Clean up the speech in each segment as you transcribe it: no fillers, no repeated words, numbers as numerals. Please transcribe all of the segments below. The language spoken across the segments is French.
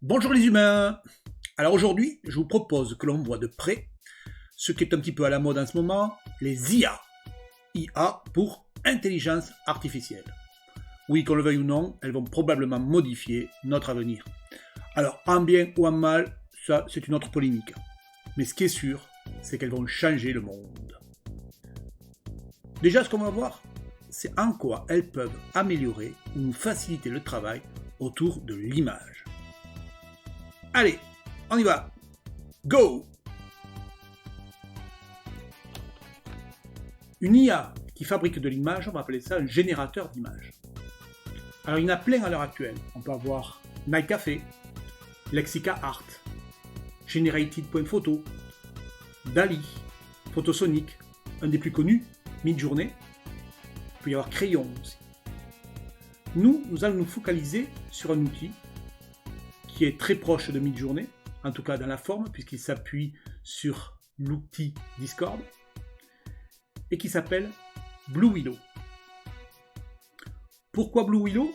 Bonjour les humains. Alors aujourd'hui, je vous propose que l'on voit de près ce qui est un petit peu à la mode en ce moment, les IA. IA pour intelligence artificielle. Oui, qu'on le veuille ou non, elles vont probablement modifier notre avenir. Alors, en bien ou en mal, ça c'est une autre polémique. Mais ce qui est sûr, c'est qu'elles vont changer le monde. Déjà, ce qu'on va voir, c'est en quoi elles peuvent améliorer ou nous faciliter le travail autour de l'image. Allez, on y va. Go! Une IA qui fabrique de l'image, on va appeler ça un générateur d'image. Alors il y en a plein à l'heure actuelle. On peut avoir MyCafé, Lexica Art, Generated.photo, Dali, Photosonic, un des plus connus, Midjourney. Il peut y avoir Crayon aussi. Nous allons nous focaliser sur un outil qui est très proche de Midjourney, en tout cas dans la forme, puisqu'il s'appuie sur l'outil Discord, et qui s'appelle Blue Willow. Pourquoi Blue Willow?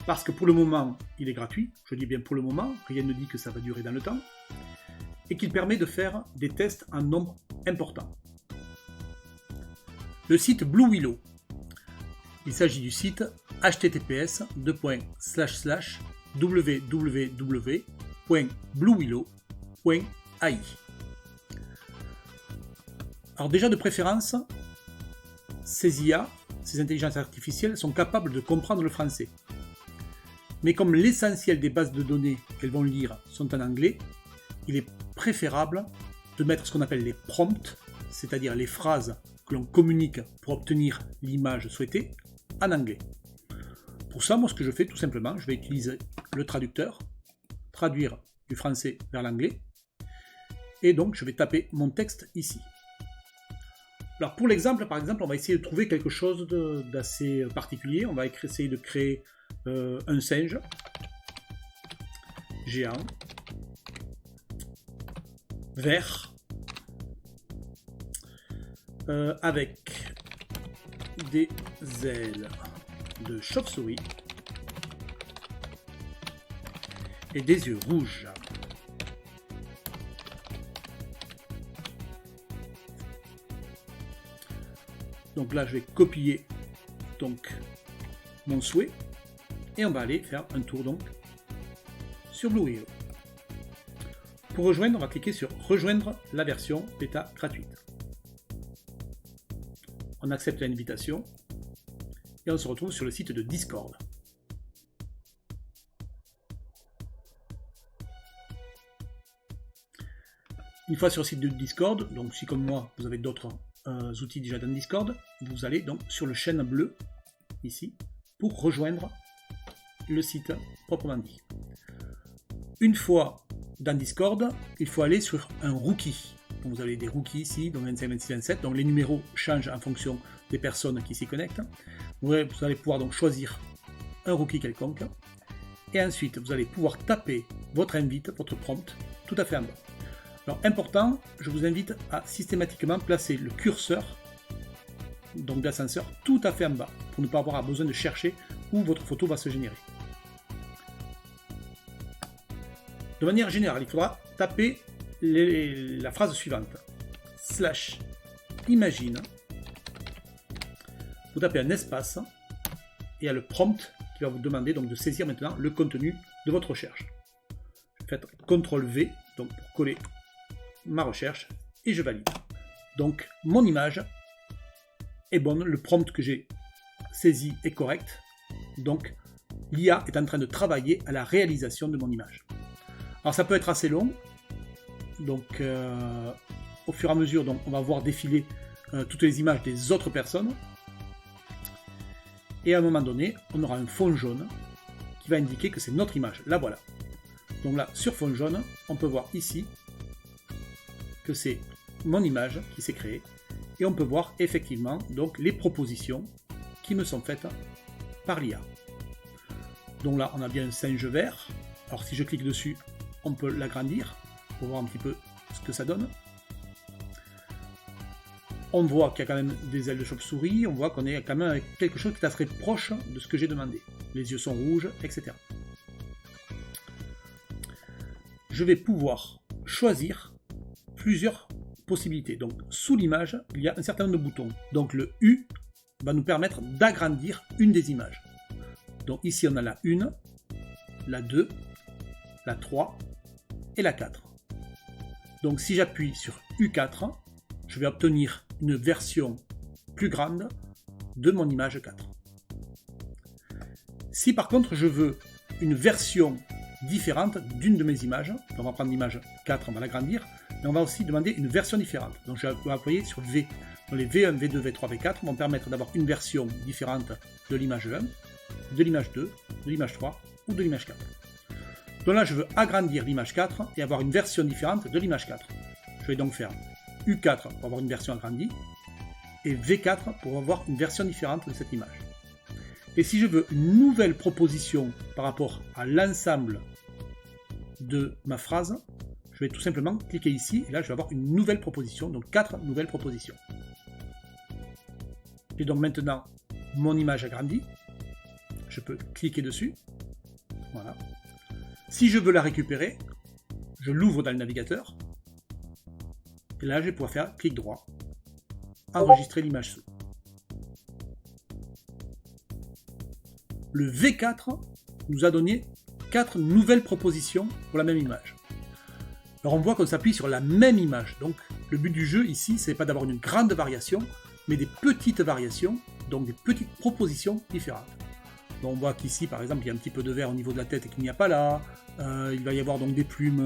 Parce que pour le moment, il est gratuit, je dis bien pour le moment, rien ne dit que ça va durer dans le temps, et qu'il permet de faire des tests en nombre important. Le site Blue Willow, il s'agit du site https://www.bluewillow.ai. Alors déjà de préférence, ces IA, ces intelligences artificielles sont capables de comprendre le français. Mais comme l'essentiel des bases de données qu'elles vont lire sont en anglais, il est préférable de mettre ce qu'on appelle les prompts, c'est-à-dire les phrases que l'on communique pour obtenir l'image souhaitée, en anglais. Pour ça, moi ce que je fais tout simplement, je vais utiliser le traducteur, traduire du français vers l'anglais, et donc je vais taper mon texte ici. Alors pour l'exemple, par exemple, on va essayer de trouver quelque chose d'assez particulier. On va essayer de créer un singe géant, vert, avec des ailes de chauve-souris et des yeux rouges. Donc là, je vais copier donc mon souhait et on va aller faire un tour donc sur Blue Willow. Pour rejoindre, on va cliquer sur rejoindre la version bêta gratuite. On accepte l'invitation et on se retrouve sur le site de Discord. Une fois sur le site de Discord, donc si comme moi vous avez d'autres outils déjà dans Discord, vous allez donc sur le chaîne bleu ici pour rejoindre le site proprement dit. Une fois dans Discord, il faut aller sur un rookie. Donc vous avez des rookies ici, donc 25, 26, 27, donc les numéros changent en fonction des personnes qui s'y connectent. Vous allez pouvoir donc choisir un rookie quelconque et ensuite vous allez pouvoir taper votre invite, votre prompt tout à fait en bas. Alors important, je vous invite à systématiquement placer le curseur donc d'ascenseur tout à fait en bas pour ne pas avoir besoin de chercher où votre photo va se générer. De manière générale, il faudra taper la phrase suivante /imagine. Vous tapez un espace et il y a le prompt qui va vous demander donc de saisir maintenant le contenu de votre recherche. Faites CTRL V donc pour coller ma recherche et je valide. Donc mon image est bonne, le prompt que j'ai saisi est correct, donc l'IA est en train de travailler à la réalisation de mon image. Alors ça peut être assez long, donc au fur et à mesure donc, on va voir défiler toutes les images des autres personnes et à un moment donné on aura un fond jaune qui va indiquer que c'est notre image, la voilà. Donc là sur fond jaune on peut voir ici que c'est mon image qui s'est créée et on peut voir effectivement donc les propositions qui me sont faites par l'IA. Donc là on a bien un singe vert. Alors si je clique dessus, on peut l'agrandir pour voir un petit peu ce que ça donne. On voit qu'il y a quand même des ailes de chauve-souris, on voit qu'on est quand même avec quelque chose qui est assez proche de ce que j'ai demandé. Les yeux sont rouges, etc. je vais pouvoir choisir plusieurs possibilités. Donc sous l'image, il y a un certain nombre de boutons. Donc le U va nous permettre d'agrandir une des images. Donc ici on a la 1, la 2, la 3 et la 4. Donc si j'appuie sur U4, je vais obtenir une version plus grande de mon image 4. Si par contre je veux une version différente d'une de mes images, on va prendre l'image 4, on va l'agrandir, mais on va aussi demander une version différente. Donc je vais appuyer sur V. Donc les V1, V2, V3, V4 vont permettre d'avoir une version différente de l'image 1, de l'image 2, de l'image 3 ou de l'image 4. Donc là je veux agrandir l'image 4 et avoir une version différente de l'image 4. Je vais donc faire U4 pour avoir une version agrandie et V4 pour avoir une version différente de cette image. Et si je veux une nouvelle proposition par rapport à l'ensemble de ma phrase, je vais tout simplement cliquer ici et là je vais avoir une nouvelle proposition, donc 4 nouvelles propositions. J'ai donc maintenant mon image agrandie, je peux cliquer dessus, voilà. Si je veux la récupérer, je l'ouvre dans le navigateur, et là je vais pouvoir faire clic droit, enregistrer l'image sous. Le V4 nous a donné 4 nouvelles propositions pour la même image. Alors on voit qu'on s'appuie sur la même image, donc le but du jeu ici, c'est pas d'avoir une grande variation, mais des petites variations, donc des petites propositions différentes. Donc on voit qu'ici par exemple il y a un petit peu de vert au niveau de la tête et qu'il n'y a pas là, il va y avoir donc des plumes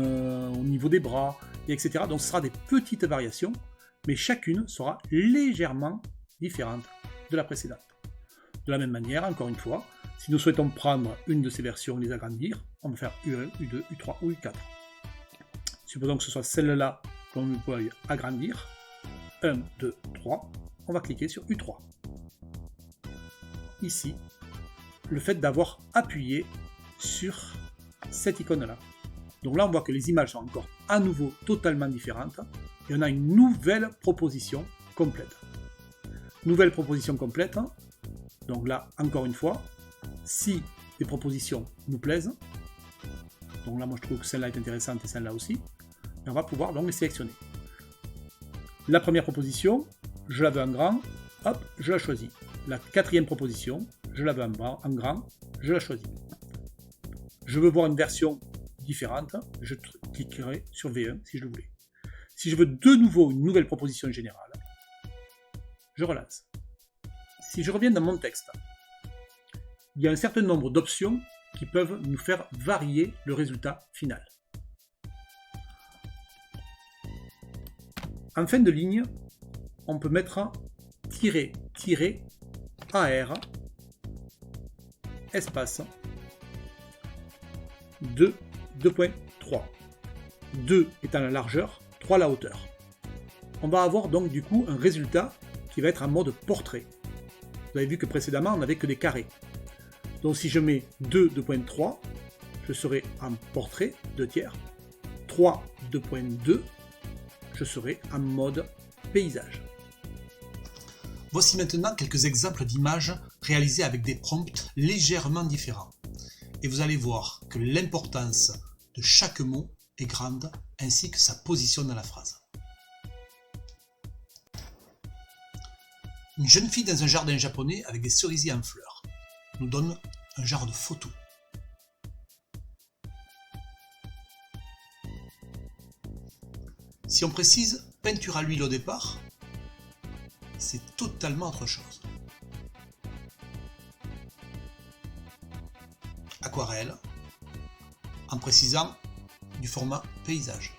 au niveau des bras, etc. Donc ce sera des petites variations, mais chacune sera légèrement différente de la précédente. De la même manière, encore une fois, si nous souhaitons prendre une de ces versions et les agrandir, on va faire U1, U2, U3 ou U4. Supposons que ce soit celle-là qu'on veuille agrandir. 1, 2, 3. On va cliquer sur U3. Ici, le fait d'avoir appuyé sur cette icône-là. Donc là, on voit que les images sont encore à nouveau totalement différentes et on a une nouvelle proposition complète. Nouvelle proposition complète. Donc là, encore une fois, si les propositions nous plaisent, donc là, moi je trouve que celle-là est intéressante et celle-là aussi, et on va pouvoir donc les sélectionner. La première proposition, je la veux en grand, hop, je la choisis. La quatrième proposition, je la veux en grand, je la choisis. Je veux voir une version différente, je cliquerai sur V1 si je le voulais. Si je veux de nouveau une nouvelle proposition générale, je relance. Si je reviens dans mon texte, il y a un certain nombre d'options qui peuvent nous faire varier le résultat final. En fin de ligne, on peut mettre -AR espace 2.3. 2 étant la largeur, 3 la hauteur. On va avoir donc du coup un résultat qui va être en mode portrait. Vous avez vu que précédemment on n'avait que des carrés. Donc si je mets 2.3, je serai en portrait 2/3. 3 2.2, je serai en mode paysage. Voici maintenant quelques exemples d'images réalisées avec des prompts légèrement différents. Et vous allez voir que l'importance de chaque mot est grande, ainsi que sa position dans la phrase. Une jeune fille dans un jardin japonais avec des cerisiers en fleurs nous donne un genre de photo. Si on précise peinture à l'huile au départ, c'est totalement autre chose. Aquarelle, en précisant du format paysage.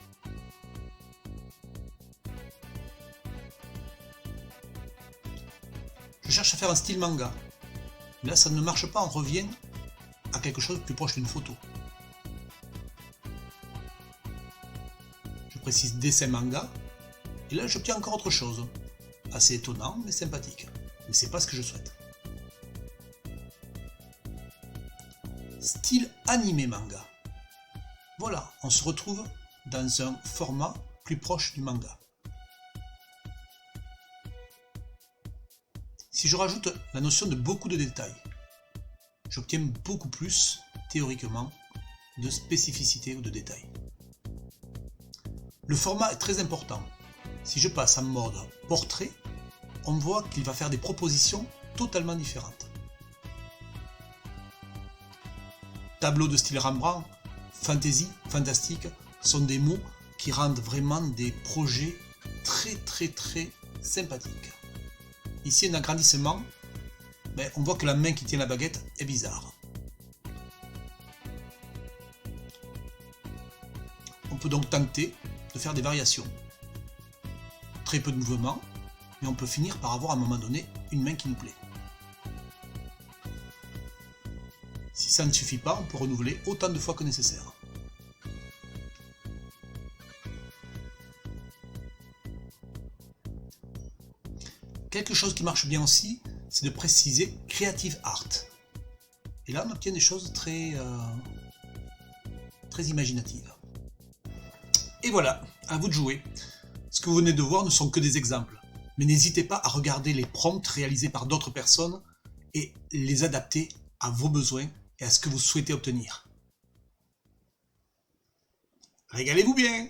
Je cherche à faire un style manga. Mais là, ça ne marche pas, on revient à quelque chose de plus proche d'une photo. Je précise dessin manga, et là j'obtiens encore autre chose. Assez étonnant, mais sympathique. Mais c'est pas ce que je souhaite. Style animé manga. Voilà, on se retrouve dans un format plus proche du manga. Si je rajoute la notion de beaucoup de détails, j'obtiens beaucoup plus, théoriquement, de spécificité ou de détails. Le format est très important. Si je passe en mode portrait, on voit qu'il va faire des propositions totalement différentes. Tableau de style Rembrandt, fantasy, fantastique, sont des mots qui rendent vraiment des projets très sympathiques. Ici, un agrandissement, on voit que la main qui tient la baguette est bizarre. On peut donc tenter de faire des variations. Très peu de mouvements, mais on peut finir par avoir à un moment donné une main qui nous plaît. Si ça ne suffit pas, on peut renouveler autant de fois que nécessaire. Quelque chose qui marche bien aussi, c'est de préciser Creative Art. Et là, on obtient des choses très imaginatives. Et voilà, à vous de jouer. Ce que vous venez de voir ne sont que des exemples. Mais n'hésitez pas à regarder les prompts réalisés par d'autres personnes et les adapter à vos besoins et à ce que vous souhaitez obtenir. Régalez-vous bien!